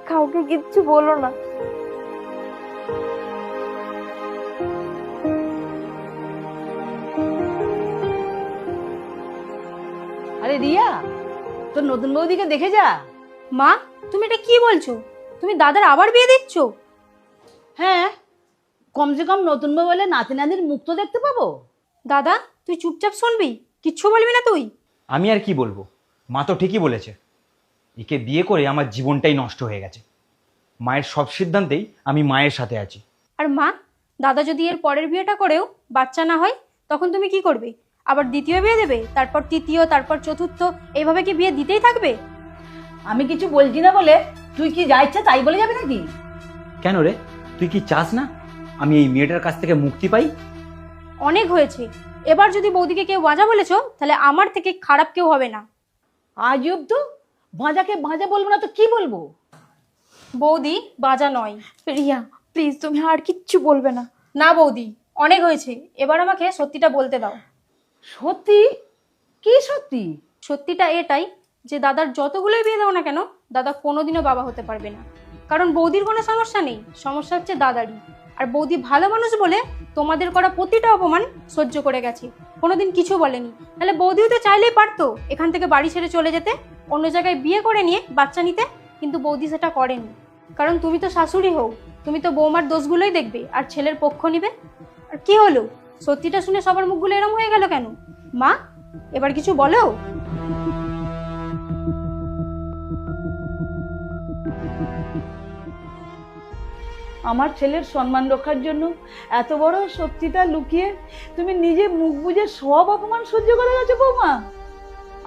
কাউকে কিচ্ছু বলো না। আরে রিয়া, তোর নতুন বৌদিকে দেখে যা। মা, তুমি এটা কি বলছো? তুমি দাদার আবার বিয়ে দিচ্ছ? হ্যাঁ, কমসে কম নতুন বউ বলে নাতি নাতির মুখ তো দেখতে পাবো। দাদা, তুই চুপচাপ শুনবি, কিচ্ছু বলবি না তুই? আমি আর কি বলবো, মা তো ঠিকই বলেছে। একে বিয়ে করে আমার জীবনটাই নষ্ট হয়ে গেছে। মায়ের সব সিদ্ধান্তেই আমি মায়ের সাথে আছি। আর মা, দাদা যদি এর পরের বিয়েটা করেও বাচ্চা না হয়, তখন তুমি কি করবে? আবার দ্বিতীয় বিয়ে দেবে, তারপর তৃতীয়, তারপর চতুর্থ, এইভাবে কি বিয়ে দিতেই থাকবে? আমি কিছু বলছি না বলে তুই কি যা ইচ্ছা তাই বলে যাবি নাকি? কেন রে, তুই কি চাস না আমি এই মেয়েটার কাছ থেকে মুক্তি পাই? অনেক হয়েছে। এবার যদি বৌদিকে কেউ বাজা বলেছো, তাহলে আমার থেকে খারাপ কেউ হবে না। আজব তো, ভাজাকে ভাজা বলবো না তো কি বলবো? বৌদি বাজা নয়। রিয়া প্লিজ, তুমি আর কিচ্ছু বলবে না। না বৌদি, অনেক হয়েছে, এবার আমাকে সত্যিটা বলতে দাও। সত্যি? কি সত্যি? সত্যিটা এটাই যে দাদার যতগুলোই বিয়ে দাও না কেন, দাদা কোনোদিনও বাবা হতে পারবে না। কারণ বৌদির কোনো সমস্যা নেই, সমস্যা হচ্ছে দাদারই। আর বৌদি ভালো মানুষ বলে তোমাদের করা প্রতিটা অপমান সহ্য করে গেছে, কোনোদিন কিছু বলেনি। তাহলে বৌদিও তো চাইলেই পারতো এখান থেকে বাড়ি ছেড়ে চলে যেতে, অন্য জায়গায় বিয়ে করে নিয়ে বাচ্চা নিতে, কিন্তু বৌদি সেটা করেনি। কারণ তুমি তো শাশুড়ি হও, তুমি তো বৌমার দোষগুলোই দেখবে আর ছেলের পক্ষ নিবে। আর কি হলো, সত্যিটা শুনে সবার মুখগুলো এরম হয়ে গেল কেন? মা, এবার কিছু বলো। আমার ছেলের সম্মান রক্ষার জন্য এত বড় সত্যিটা লুকিয়ে তুমি নিজে মুখ বুজে সব অপমান সহ্য করে গেছো বৌমা।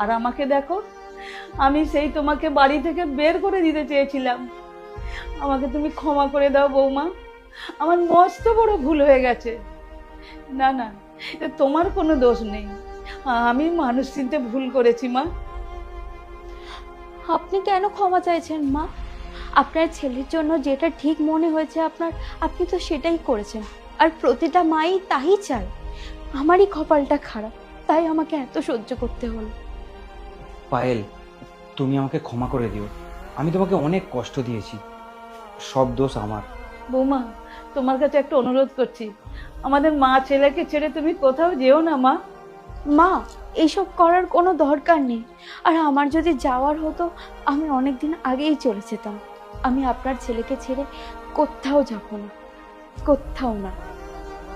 আর আমাকে দেখো, আমি সেই তোমাকে বাড়ি থেকে বের করে দিতে চেয়েছিলাম। আমাকে তুমি ক্ষমা করে দাও বৌমা, আমার মস্ত বড় ভুল হয়ে গেছে। না না, এ তোমার কোনো দোষ নেই, আমি মানুষ চিনতে ভুল করেছি মা। আপনি কেন ক্ষমা চাইছেন মা? আপনার ছেলের জন্য যেটা ঠিক মনে হয়েছে আপনার, আপনি তো সেটাই করেছেন। আর প্রতিটা মাই তাই চায়। আমারই কপালটা খারাপ, তাই আমাকে এত সহ্য করতে হলো। পায়েল, তুমি আমাকে ক্ষমা করে দিও। আমি তোমাকে অনেক কষ্ট দিয়েছি, সব দোষ আমার। বৌমা, তোমার কাছে একটা অনুরোধ করছি, আমাদের মা ছেলেকে ছেড়ে তুমি কোথাও যেও না মা। মা, এইসব করার কোনো দরকার নেই। আর আমার যদি যাওয়ার হতো, আমি অনেক দিন আগেই চলে যেতাম। আমি আপনার ছেলেকে ছেড়ে কোথাও যাব না, কোথাও না।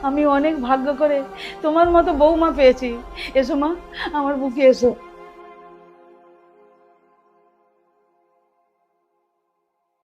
আমি অনেক ভাগ্য করে তোমার মতো বৌমা পেয়েছি। এসো মা, আমার বুকে এসো।